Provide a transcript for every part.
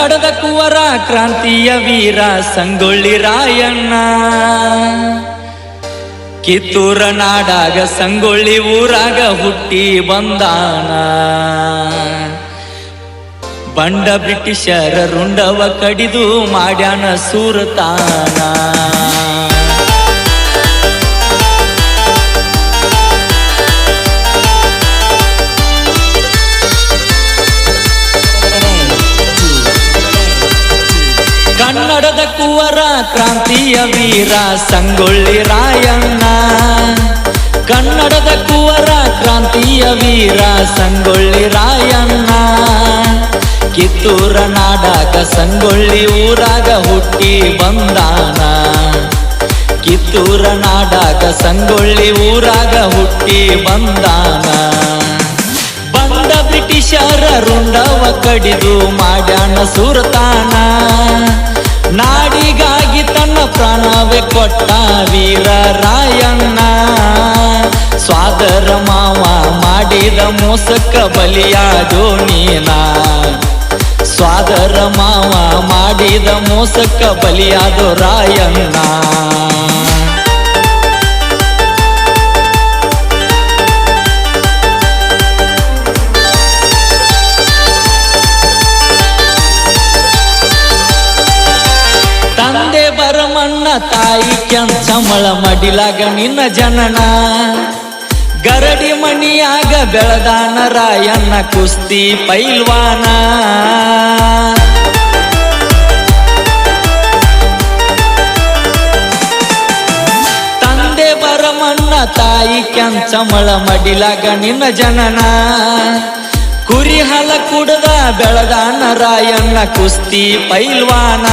ಕನ್ನಡದ ಕುವರ ಕ್ರಾಂತಿಯ ವೀರ ಸಂಗೊಳ್ಳಿ ರಾಯಣ್ಣ. ಕಿತ್ತೂರ ನಾಡಾಗ ಸಂಗೊಳ್ಳಿ ಊರಾಗ ಹುಟ್ಟಿ ಬಂದಾನ. ಬಂಡ ಬ್ರಿಟಿಷರ ರುಂಡವ ಕಡಿದು ಮಾಡ್ಯಾನ ಸೂರತಾನ. ಕನ್ನಡದ ಕುವರ ಕ್ರಾಂತಿಯ ವೀರ ಸಂಗೊಳ್ಳಿ ರಾಯಣ್ಣ. ಕನ್ನಡದ ಕುವರ ಕ್ರಾಂತಿಯ ವೀರ ಸಂಗೊಳ್ಳಿ ರಾಯಣ್ಣ. ಕಿತ್ತೂರ ನಾಡಾಗ ಸಂಗೊಳ್ಳಿ ಊರಾಗ ಹುಟ್ಟಿ ಬಂದಾನ. ಕಿತ್ತೂರ ನಾಡಾಗ ಸಂಗೊಳ್ಳಿ ಊರಾಗ ಹುಟ್ಟಿ ಬಂದಾನ. ಬಂದ ಬ್ರಿಟಿಷರ ರುಂಡವ ಕಡಿದು ಮಾಡ್ಯಾನ ಸೂರತಾನ. ನಾಡಿಗಾಗಿ ತನ್ನ ಪ್ರಾಣವೇ ಕೊಟ್ಟ ವೀರ ರಾಯಣ್ಣ. ಸ್ವಾದರ ಮಾವ ಮಾಡಿದ ಮೋಸಕ್ಕ ಬಲಿಯಾದೋ ನೀನ. ಸ್ವಾದರ ಮಾವ ಮಾಡಿದ ಮೋಸಕ್ಕ ಬಲಿಯಾದೋ ರಾಯಣ್ಣ. ತಂದೆ ಬರಮಣ್ಣ ತಾಯಿ ಕೆಂಚಮಳ ಮಡಿಲಾಗ ನಿನ್ನ ಜನನ. ಗರಡಿ ಮಣಿಯಾಗ ಬೆಳದಾನ ರಾಯಣ್ಣ ಕುಸ್ತಿ ಪೈಲ್ವಾನ. ತಂದೆ ಬರಮಣ್ಣ ತಾಯಿ ಕೆಂಚಮಳ ಮಡಿಲಾಗ ನಿನ್ನ ಜನನ. ಕುರಿ ಹಲ ಕುಡದ ಬೆಳದಾನ ರಾಯಣ್ಣ ಕುಸ್ತಿ ಪೈಲ್ವಾನ.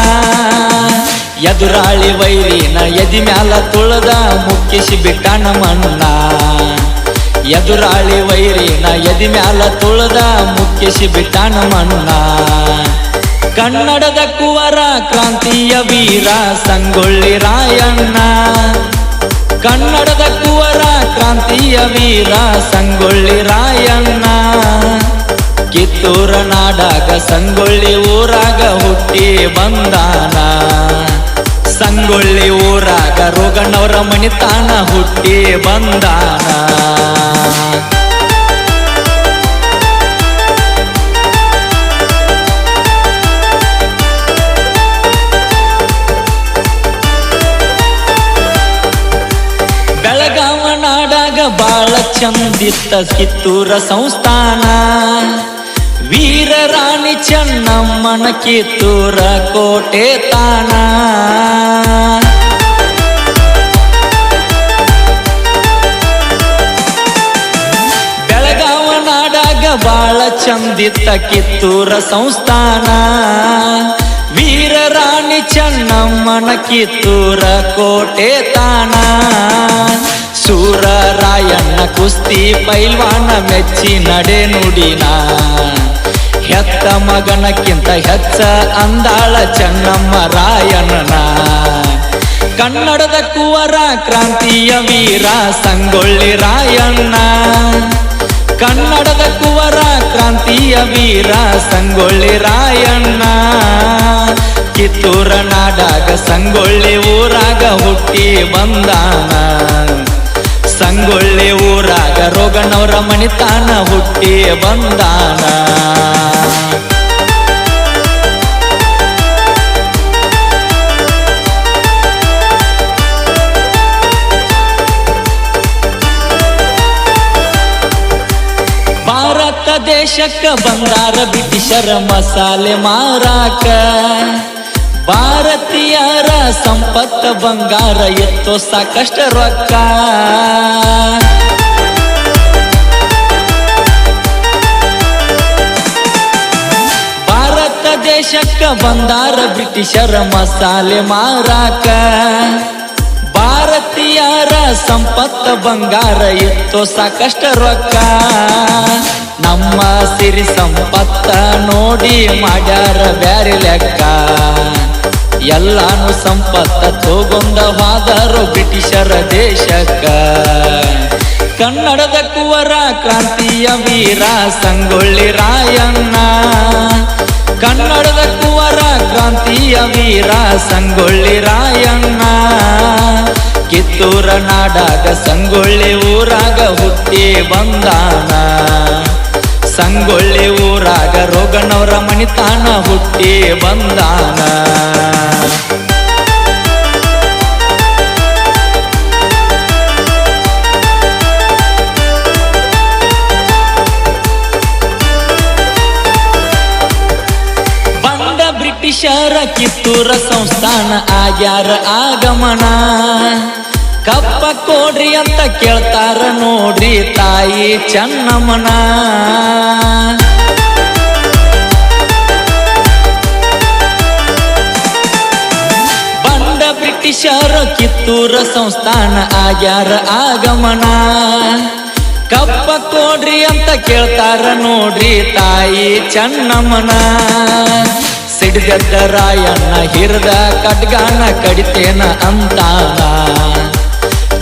ಎದುರಾಳಿ ವೈರಿನ ಎದಿ ಮ್ಯಾಲ ತುಳದ ಮುಕ್ಕಿಸಿ ಬಿಟ್ಟಾನ ಮಣ್ಣ. ಎದುರಾಳಿ ವೈರಿನ ಎದಿ ಮ್ಯಾಲ ತುಳದ ಮುಕ್ಕಿಸಿ ಬಿಟ್ಟಾನ ಮಣ್ಣ. ಕನ್ನಡದ ಕುವರ ಕ್ರಾಂತಿಯ ವೀರ ಸಂಗೊಳ್ಳಿ ರಾಯಣ್ಣ. ಕನ್ನಡದ ಕುವರ ಕ್ರಾಂತಿಯ ವೀರ ಸಂಗೊಳ್ಳಿ ರಾಯಣ್ಣ. ಕಿತ್ತೂರ ನಾಡಾಗ ಸಂಗೊಳ್ಳಿ ಊರಾಗ ಹುಟ್ಟಿ ಬಂದಾನ. ಸಂಗೊಳ್ಳಿ ಊರಾಗ ರೋಗಣ್ಣವರ ಮಣಿತಾನ ಹುಟ್ಟಿ ಬಂದಾನ. ಬೆಳಗಾವ ನಾಡಾಗ ಬಾಳ ಚಂದಿತ್ತ ಕಿತ್ತೂರ ಸಂಸ್ಥಾನ. ವೀರ ರಾಣಿ ಚೆನ್ನಮ್ಮನ ಕಿತ್ತೂರ ಕೋಟೆ ತಾನ. ಬೆಳಗಾವ ನಾಡಾಗ ಬಾಳ ಚಂದಿತ್ತ ಕಿತ್ತೂರ ಸಂಸ್ಥಾನ. ವೀರ ರಾಣಿ ಚೆನ್ನಮ್ಮನ ಕಿತ್ತೂರ ಕೋಟೆ ತಾನ. ಸೂರ ರಾಯಣ್ಣ ಕುಸ್ತಿ ಪೈಲ್ವಾನ ಮೆಚ್ಚಿ ನಡೆ ನುಡಿನ. ಹೆತ್ತ ಮಗನಕ್ಕಿಂತ ಹೆಚ್ಚ ಅಂದಾಳ ಚೆನ್ನಮ್ಮ ರಾಯಣ್ಣನ. ಕನ್ನಡದ ಕುವರ ಕ್ರಾಂತಿಯ ವೀರ ಸಂಗೊಳ್ಳಿ ರಾಯಣ್ಣ. ಕನ್ನಡದ ಕುವರ ಕ್ರಾಂತಿಯ ವೀರ ಸಂಗೊಳ್ಳಿ ರಾಯಣ್ಣ. ಕಿತ್ತೂರ ನಾಡಾಗ ಸಂಗೊಳ್ಳಿ ಊರಾಗ ಹುಟ್ಟಿ ಬಂದಾನ. ಸಂಗೊಳ್ಳಿ ಊರಾಗ ರೋಗಣ್ಣವರ ಮಣಿತಾನ ಹುಟ್ಟಿ ಬಂದಾನ. ಭಾರತ ದೇಶಕ್ಕ ಬಂದಾರ ಬ್ರಿಟಿಷರ ಮಸಾಲೆ ಮಾರಾಕ. ಭಾರತೀಯರ ಸಂಪತ್ತ ಬಂಗಾರ ಎತ್ತೋ ಸಾಕಷ್ಟ ರೊಕ್ಕ. ಭಾರತ ದೇಶಕ್ಕ ಬಂದಾರ ಬ್ರಿಟಿಷರ ಮಸಾಲೆ ಮಾರಾಕ. ಭಾರತೀಯರ ಸಂಪತ್ತ ಬಂಗಾರ ಎತ್ತೋ ಸಾಕಷ್ಟ ರೊಕ್ಕ. ನಮ್ಮ ಸಿರಿ ಸಂಪತ್ತ ನೋಡಿ ಮಾಡ್ಯಾರ ಬ್ಯಾರೆ ಲೆಕ್ಕ. ಎಲ್ಲಾನು ಸಂಪತ್ತ ತಗೊಂಡ ಹೋದರು ಬ್ರಿಟಿಷರ ದೇಶಕ್ಕ. ಕನ್ನಡದ ಕುವರ ಕ್ರಾಂತಿಯ ವೀರ ಸಂಗೊಳ್ಳಿ ರಾಯಣ್ಣ. ಕನ್ನಡದ ಕುವರ ಕ್ರಾಂತಿಯ ವೀರ ಸಂಗೊಳ್ಳಿ ರಾಯಣ್ಣ. ಕಿತ್ತೂರ ನಾಡಾಗ ಸಂಗೊಳ್ಳಿ ಊರಾಗ ಹುಟ್ಟಿ ಬಂದಾನ. ಸಂಗೊಳ್ಳಿ ಊರಾಗ ರೋಗನವರ ಮಣಿತಾನ ಹುಟ್ಟಿ ಬಂದಾನ. ಬ್ರಿಟಿಷರ ಕಿತ್ತೂರ ಸಂಸ್ಥಾನ ಆಗ್ಯಾರ ಆಗಮನ. ಕಪ್ಪ ಕೊಡ್ರಿ ಅಂತ ಕೇಳ್ತಾರ ನೋಡ್ರಿ ತಾಯಿ ಚೆನ್ನಮ್ಮನ. ಬಂಡ ಬ್ರಿಟಿಷರ ಕಿತ್ತೂರ ಸಂಸ್ಥಾನ ಆಗ್ಯಾರ ಆಗಮನ. ಕಪ್ಪ ಕೊಡ್ರಿ ಅಂತ ಕೇಳ್ತಾರ ನೋಡ್ರಿ ತಾಯಿ ಚೆನ್ನಮ್ಮನ. ಸಿಡಿದದ್ದ ರಾಯಣ್ಣ ಹಿರಿದ ಖಡ್ಗಾನ ಕಡಿತೇನ ಅಂತಾನ.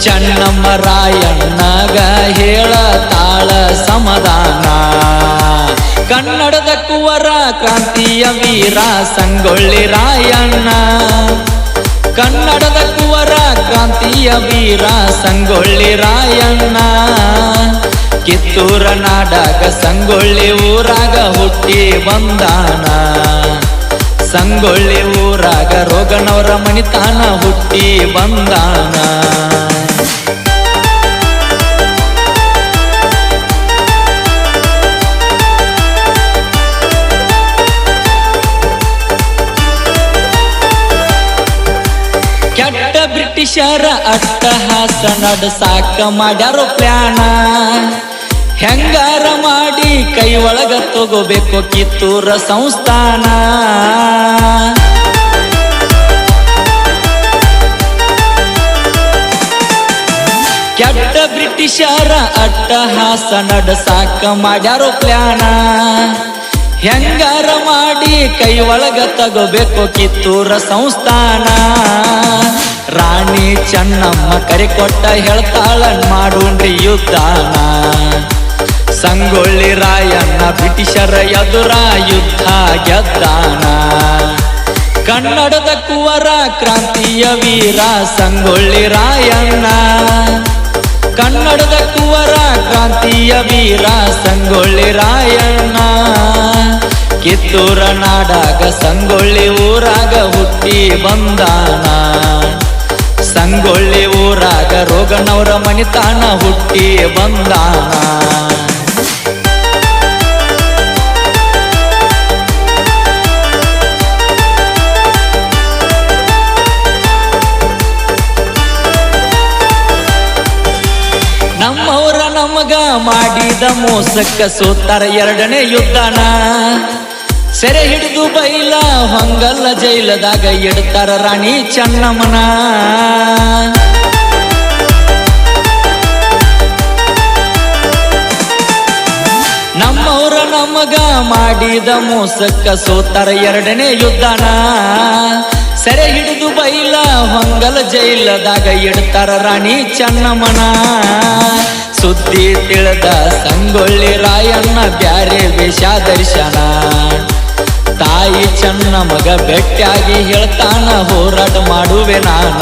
ಚೆನ್ನಮ್ಮ ರಾಯಣ್ಣಗ ಹೇಳ ತಾಳ ಸಮಾಧಾನ. ಕನ್ನಡದ ಕುವರ ಕ್ರಾಂತಿಯ ವೀರ ಸಂಗೊಳ್ಳಿ ರಾಯಣ್ಣ. ಕನ್ನಡದ ಕುವರ ಕ್ರಾಂತಿಯ ವೀರ ಸಂಗೊಳ್ಳಿ ರಾಯಣ್ಣ. ಕಿತ್ತೂರ ನಾಡಾಗ ಸಂಗೊಳ್ಳಿ ಊರಾಗ ಹುಟ್ಟಿ ಬಂದಾನ. ಸಂಗೊಳ್ಳಿ ಊರಾಗ ರೋಗನವರ ಮಣಿತಾನ ಹುಟ್ಟಿ ಬಂದಾನ. ಕೆಟ್ಟ ಬ್ರಿಟಿಷರ ಅಟ್ಟಹಾಸ ನಡಸಾಕ ಮಾಡ್ಯಾರೋ ಪ್ಲಾನ. ಹೆಂಗಾರ ಮಾಡಿ ಕೈ ಒಳಗ ತಗೋಬೇಕು ಕಿತ್ತೂರ ಸಂಸ್ಥಾನ. ಕೆಟ್ಟ ಬ್ರಿಟಿಷರ ಅಟ್ಟಹಾಸ ನಡಸಾಕ ಮಾಡ್ಯಾರೋ ಪ್ಲಾನ. ಹೆಂಗಾರ ಮಾಡಿ ಕೈ ಒಳಗ ತಗೋಬೇಕು ಕಿತ್ತೂರ ಸಂಸ್ಥಾನ. ರಾಣಿ ಚೆನ್ನಮ್ಮ ಕರೆ ಕೊಟ್ಟ ಹೇಳ್ತಾಳ ಮಾಡೋಣ್ರಿ ಯುದ್ಧಾನ. ಸಂಗೊಳ್ಳಿ ರಾಯಣ್ಣ ಬ್ರಿಟಿಷರ ಎದುರ ಯುದ್ಧ ಗೆದ್ದಾನ. ಕನ್ನಡದ ಕುವರ ಕ್ರಾಂತಿಯ ವೀರ ಸಂಗೊಳ್ಳಿ ರಾಯಣ್ಣ. ಕನ್ನಡದ ಕುವರ ಕ್ರಾಂತಿಯ ವೀರ ಸಂಗೊಳ್ಳಿ ರಾಯಣ್ಣ. ಕಿತ್ತೂರ ನಾಡಾಗ ಸಂಗೊಳ್ಳಿ ಊರಾಗ ಹುಟ್ಟಿ ಬಂದಾನ. ಸಂಗೊಳ್ಳಿ ಊರಾಗ ರೋಗನವರ ಮಣಿತಾನ ಹುಟ್ಟಿ ಬಂದಾನ. ನಮ್ಮವರ ನಮಗ ಮಾಡಿದ ಮೋಸಕ್ಕ ಸೋತಾರ ಎರಡನೇ ಯುದ್ಧನ. ಸೆರೆ ಹಿಡಿದು ಬೈಲ ಹೊಂಗಲ್ಲ ಜೈಲದಾಗ ಇಡ್ತಾರ ರಾಣಿ ಚೆನ್ನಮ್ಮನ. ನಮ್ಮವರ ನಮಗ ಮಾಡಿದ ಮೋಸಕ್ಕ ಸೋತಾರ ಎರಡನೇ ಯುದ್ಧನ. ಸೆರೆ ಹಿಡಿದು ಬೈಲ ಹೊಂಗಲ ಜೈಲದಾಗ ಇಡ್ತಾರ ರಾಣಿ ಚೆನ್ನಮ್ಮನ. ಸುದ್ದಿ ತಿಳಿದ ಸಂಗೊಳ್ಳಿ ರಾಯಣ್ಣ ಬ್ಯಾರೆ ವೇಷ ದರ್ಶನ. ತಾಯಿ ಚೆನ್ನಮ್ಮಗ ಭೇಟಿಯಾಗಿ ಹೇಳ್ತಾನ ಹೋರಾಟ ಮಾಡುವೆ ನಾನ.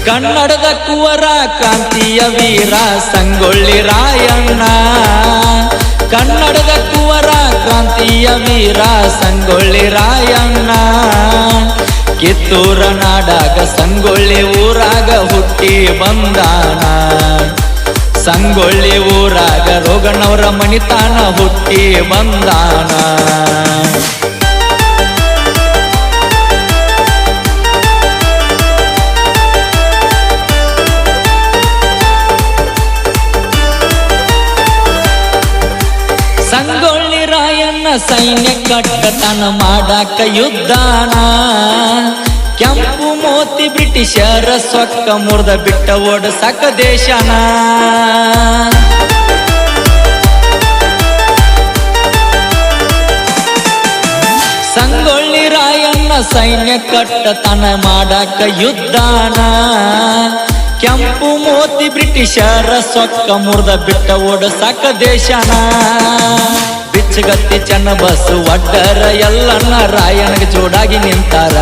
ಕನ್ನಡದ ಕುವರ ಕ್ರಾಂತಿಯ ವೀರ ಸಂಗೊಳ್ಳಿ ರಾಯಣ್ಣ. ಕನ್ನಡದ ಕುವರ ಕ್ರಾಂತಿಯ ವೀರ ಸಂಗೊಳ್ಳಿ ರಾಯಣ್ಣ. ಕಿತ್ತೂರ ನಾಡಾಗ ಸಂಗೊಳ್ಳಿ ಊರಾಗ ಹುಟ್ಟಿ ಬಂದಾನ. ಸಂಗೊಳ್ಳಿ ಊರಾಗ ರೋಗನವರ ಮಣಿತಾನ ಹುಟ್ಟಿ ಬಂದಾನ. ಸಂಗೊಳ್ಳಿ ರಾಯಣ್ಣ ಸೈನ್ಯ ಕಟ್ಟತನ ಮಾಡಾಕ ಯುದ್ಧಾನ. ಕೆಂಪು ಮೋತಿ ಬ್ರಿಟಿಷರ ಸೊಕ್ಕ ಮುರ್ದ ಬಿಟ್ಟ ಓಡಸಾಕ ದೇಶನ. ಸಂಗೊಳ್ಳಿ ರಾಯಣ್ಣ ಸೈನ್ಯ ಕಟ್ಟತನ ಮಾಡಾಕ ಯುದ್ಧಾನ. ಕೆಂಪು ಮೋತಿ ಬ್ರಿಟಿಷರ ಸೊಕ್ಕ ಮುರ್ದ ಬಿಟ್ಟ ಓಡಸಾಕ ದೇಶನ. ಬಿಚ್ಚಗತ್ತಿ ಚೆನ್ನ ಬಸ್ ಒಡ್ಡರ ಎಲ್ಲನ್ನ ರಾಯಣಗ ಜೋಡಾಗಿ ನಿಂತಾರ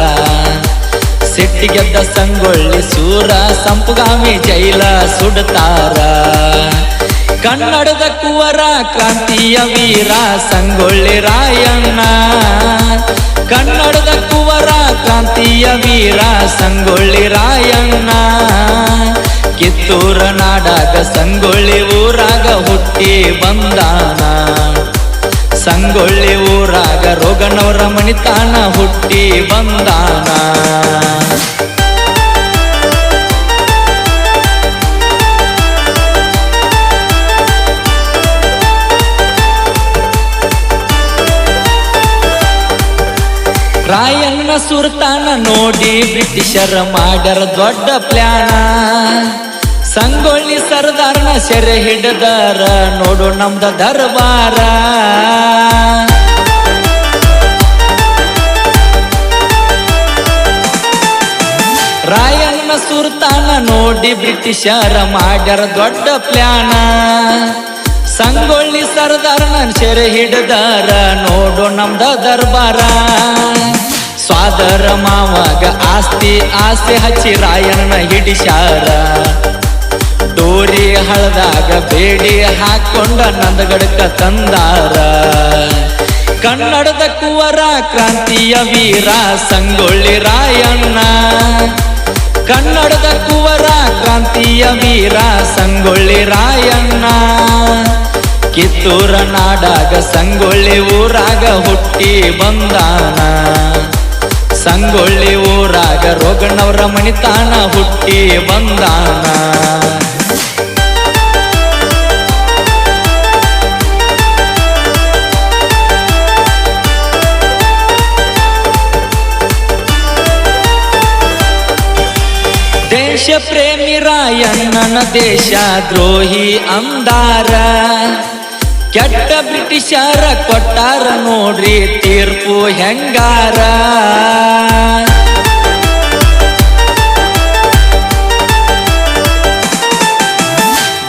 ಸಿಟ್ಟಿಗೆದ್ದ ಸಂಗೊಳ್ಳಿ ಸೂರ ಸಂಪುಗಾಮಿ ಜೈಲ ಸುಡ್ತಾರ ಕನ್ನಡದ ಕುವರ ಕ್ರಾಂತಿಯ ವೀರ ಸಂಗೊಳ್ಳಿ ರಾಯಣ್ಣ ಕನ್ನಡದ ಕುವರ ಕ್ರಾಂತಿಯ ವೀರ ಸಂಗೊಳ್ಳಿ ರಾಯಣ್ಣ ಕಿತ್ತೂರ ನಾಡಾಗ ಸಂಗೊಳ್ಳಿ ಊರಾಗ ಹುಟ್ಟಿ ಬಂದಾನ ಸಂಗೊಳ್ಳಿ ಊರಾಗ ರೋಗನವರ ಮಣಿತಾನ ಹುಟ್ಟಿ ಬಂದಾನ ರಾಯಣ್ಣ ಸುರ್ತಾನ ನೋಡಿ ಬ್ರಿಟಿಷರ ಮಾಡ್ಯಾರ ದೊಡ್ಡ ಪ್ಲಾನ ಸಂಗೊಳ್ಳಿ ಸರ್ದಾರನ ಸೆರೆ ಹಿಡದಾರ ನೋಡು ನಮ್ದ ದರ್ಬಾರ ರಾಯಣ್ಣ ಸುರ್ತಾನ ನೋಡಿ ಬ್ರಿಟಿಷರ ಮಾಡ್ಯಾರ ದೊಡ್ಡ ಪ್ಲಾನ ಸಂಗೊಳ್ಳಿ ಸರ್ದಾರನ ಸೆರೆ ಹಿಡದಾರ ನೋಡು ನಮ್ದ ದರ್ಬಾರ ಸ್ವಾದರ ಮಾವಾಗ ಆಸ್ತಿ ಆಸೆ ಹಚ್ಚಿ ರಾಯಣ್ಣ ಹಿಡಿಸ್ಯಾರ ಡೋರಿ ಹಳದಾಗ ಬೇಡಿ ಹಾಕೊಂಡ ನಂದಗಡಕ ತಂದಾರ ಕನ್ನಡದ ಕುವರ ಕ್ರಾಂತಿಯ ವೀರ ಸಂಗೊಳ್ಳಿ ರಾಯಣ್ಣ ಕನ್ನಡದ ಕುವರ ಕ್ರಾಂತಿಯ ವೀರ ಸಂಗೊಳ್ಳಿ ರಾಯಣ್ಣ ಕಿತ್ತೂರ ನಾಡಾಗ ಸಂಗೊಳ್ಳಿ ಊರಾಗ ಹುಟ್ಟಿ ಬಂದಾನ ಸಂಗೊಳ್ಳಿ ಊರಾಗ ರೋಗನವರ ಮಣಿತಾನ ಹುಟ್ಟಿ ಬಂದಾನ ದೇಶ ಪ್ರೇಮಿ ರಾಯಣ್ಣನ ದೇಶ ದ್ರೋಹಿ ಅಂದಾರ ಕೆಟ್ಟ ಬ್ರಿಟಿಷರ ಕೊಟ್ಟಾರ ನೋಡ್ರಿ ತೀರ್ಪು ಹೆಂಗಾರ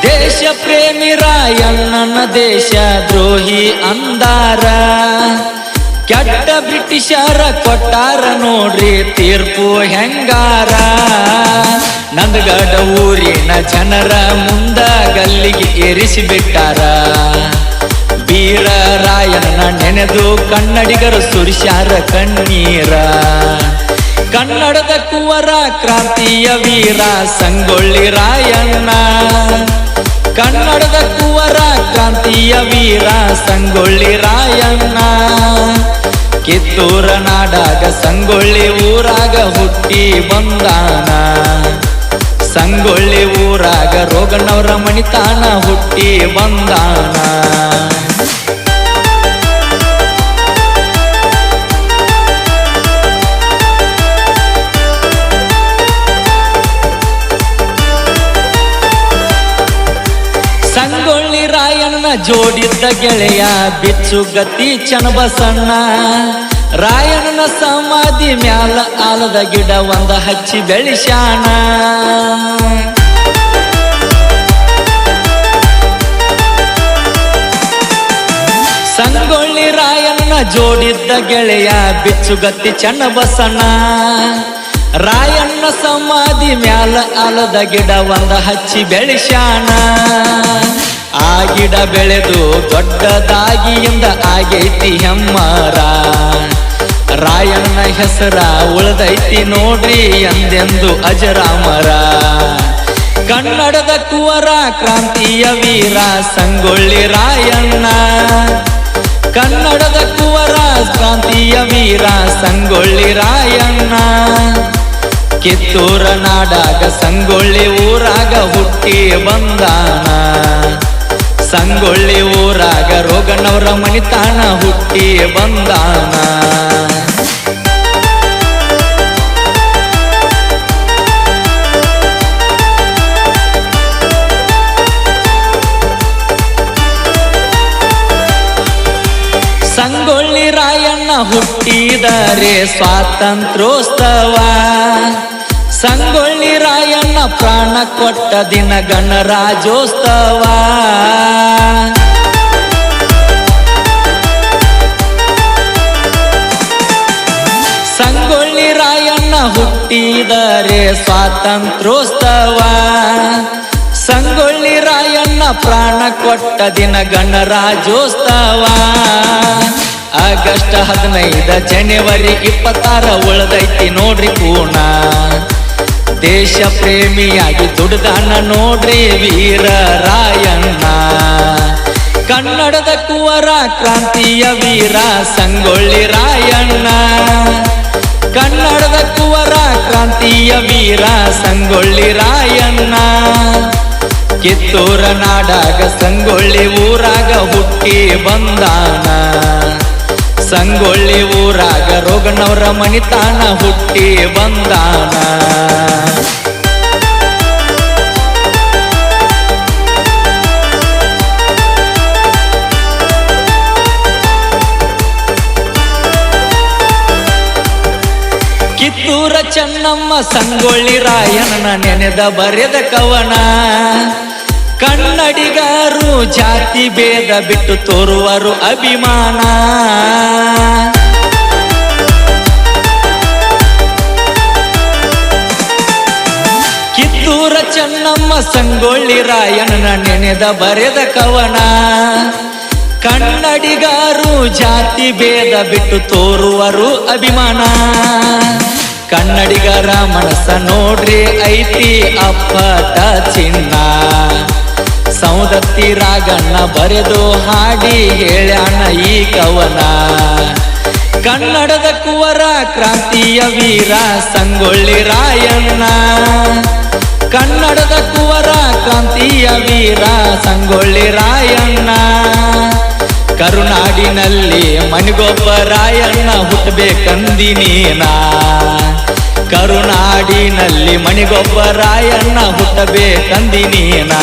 ದೇಶ ಪ್ರೇಮಿ ರಾಯಣ್ಣನ ದೇಶ ದ್ರೋಹಿ ಅಂದಾರ ಕೆಟ್ಟ ಬ್ರಿಟಿಷರ ಕೊಟ್ಟಾರ ನೋಡ್ರಿ ತೀರ್ಪು ಹೆಂಗಾರ ನಂದಗಡ ಊರಿನ ಜನರ ಮುಂದ ಗಲ್ಲಿಗೆ ಏರಿಸಿಬಿಟ್ಟಾರ ವೀರ ರಾಯಣ್ಣ ನೆನೆದು ಕನ್ನಡಿಗರು ಸುರಿಸ್ಯಾರ ಕಣ್ಣೀರ ಕನ್ನಡದ ಕುವರ ಕ್ರಾಂತಿಯ ವೀರ ಸಂಗೊಳ್ಳಿ ರಾಯಣ್ಣ ಕನ್ನಡದ ಕುವರ ಕ್ರಾಂತಿಯ ವೀರ ಸಂಗೊಳ್ಳಿ ರಾಯಣ್ಣ ಕಿತ್ತೂರ ನಾಡಾಗ ಸಂಗೊಳ್ಳಿ ಊರಾಗ ಹುಟ್ಟಿ ಬಂದಾನ ಸಂಗೊಳ್ಳಿ ಊರಾಗ ರೋಗನವರ ಮಣಿತಾನ ಹುಟ್ಟಿ ಬಂದಾನ ಸಂಗೊಳ್ಳಿ ರಾಯಣ್ಣ ಜೋಡಿದ್ದ ಗೆಳೆಯ ಬಿಚ್ಚುಗತ್ತಿ ಚನ್ನಬಸಣ್ಣ ರಾಯಣ್ಣನ ಸಮಾಧಿ ಮ್ಯಾಲ ಆಲದ ಗಿಡ ಒಂದ ಹಚ್ಚಿ ಬೆಳಿಸ್ಯಾನ ಸಂಗೊಳ್ಳಿ ರಾಯಣ್ಣ ಜೋಡಿದ್ದ ಗೆಳೆಯ ಬಿಚ್ಚುಗತ್ತಿ ಚನ್ನಬಸಣ್ಣ ರಾಯಣ್ಣ ಸಮಾಧಿ ಮ್ಯಾಲ ಆಲದ ಗಿಡ ಒಂದ ಹಚ್ಚಿ ಬೆಳಿಸ್ಯಾನ ಆ ಗಿಡ ಬೆಳೆದು ದೊಡ್ಡದಾಗಿಯಿಂದ ಆಗೈತಿ ಹೆಮ್ಮರ ರಾಯಣ್ಣ ಹೆಸರ ಉಳ್ದೈತಿ ನೋಡ್ರಿ ಎಂದೆಂದು ಅಜರಾಮರ ಕನ್ನಡದ ಕುವರ ಕ್ರಾಂತಿಯ ವೀರ ಸಂಗೊಳ್ಳಿ ರಾಯಣ್ಣ ಕನ್ನಡದ ಕುವರ ಕ್ರಾಂತಿಯ ವೀರ ಸಂಗೊಳ್ಳಿ ರಾಯಣ್ಣ ಕಿತ್ತೂರ ನಾಡಾಗ ಸಂಗೊಳ್ಳಿ ಊರಾಗ ಹುಟ್ಟಿ ಬಂದಾನ ಸಂಗೊಳ್ಳಿ ಊರಾಗ ರೋಗನವರ ಮಣಿತಾನ ಹುಟ್ಟಿ ಬಂದಾನ ಸಂಗೊಳ್ಳಿ ರಾಯಣ್ಣ ಹುಟ್ಟಿದರೆ ಸ್ವಾತಂತ್ರ್ಯೋತ್ಸವ ಸಂಗೊಳ್ಳಿ ರಾಯಣ್ಣ ಪ್ರಾಣ ಕೊಟ್ಟ ದಿನ ಗಣರಾಜ್ಯೋತ್ಸವ ಹುಟ್ಟಿದರೆ ಸ್ವಾತಂತ್ರ್ಯೋತ್ಸವ. ಸಂಗೊಳ್ಳಿ ರಾಯಣ್ಣ ಪ್ರಾಣ ಕೊಟ್ಟ ದಿನ ಗಣರಾಜ್ಯೋತ್ಸವ. ಆಗಸ್ಟ್ 15 ಜನವರಿ 26 ಉಳ್ದೈತಿ ನೋಡ್ರಿ ಕೂಣ. ದೇಶ ಪ್ರೇಮಿಯಾಗಿ ದುಡ್ದಾನ ನೋಡ್ರಿ ವೀರ ರಾಯಣ್ಣ. ಕನ್ನಡದ ಕುವರ ಕ್ರಾಂತಿಯ ವೀರ ಸಂಗೊಳ್ಳಿ ರಾಯಣ್ಣ. ಕನ್ನಡದ ಕುವರ ಕ್ರಾಂತಿಯ ವೀರ ಸಂಗೊಳ್ಳಿ ರಾಯಣ್ಣ. ಕಿತ್ತೂರ ನಾಡಾಗ ಸಂಗೊಳ್ಳಿ ಊರಾಗ ಹುಟ್ಟಿ ಬಂದಾನ. ಸಂಗೊಳ್ಳಿ ಊರಾಗ ರೋಗನವರ ಮನಿತಾನ ಹುಟ್ಟಿ ಬಂದಾನ. ಕಿತ್ತೂರ ಚೆನ್ನಮ್ಮ ಸಂಗೊಳ್ಳಿ ರಾಯಣ್ಣ ನೆನೆದ ಬರೆದ ಕವನ. ಕನ್ನಡಿಗರು ಜಾತಿ ಭೇದ ಬಿಟ್ಟು ತೋರುವರು ಅಭಿಮಾನ. ಕಿತ್ತೂರ ಚೆನ್ನಮ್ಮ ಸಂಗೊಳ್ಳಿ ರಾಯಣ್ಣ ನೆನೆದ ಬರೆದ ಕವನ. ಕನ್ನಡಿಗರು ಜಾತಿ ಭೇದ ಬಿಟ್ಟು ತೋರುವರು ಅಭಿಮಾನ. ಕನ್ನಡಿಗರ ಮನಸ್ಸ ನೋಡ್ರಿ ಐತಿ ಅಪ್ಪಟ ಚಿನ್ನ. ಸೌದತ್ತಿ ರಾಗಣ್ಣ ಬರೆದು ಹಾಡಿ ಹೇಳ್ಯಾನ ಈ ಕವನ. ಕನ್ನಡದ ಕುವರ ಕ್ರಾಂತಿಯ ವೀರ ಸಂಗೊಳ್ಳಿ ರಾಯಣ್ಣ. ಕನ್ನಡದ ಕುವರ ಕ್ರಾಂತಿಯ ವೀರ ಸಂಗೊಳ್ಳಿ ರಾಯಣ್ಣ. ಕರುನಾಡಿನಲ್ಲಿ ಮನಿಗೊಬ್ಬ ರಾಯಣ್ಣ ಹುಟ್ಟಬೇಕಂದಿನೀನ. ಕರುನಾಡಿನಲ್ಲಿ ಮನಿಗೊಬ್ಬ ರಾಯಣ್ಣ ಹುಟ್ಟಬೇಕಂದಿನೀನ.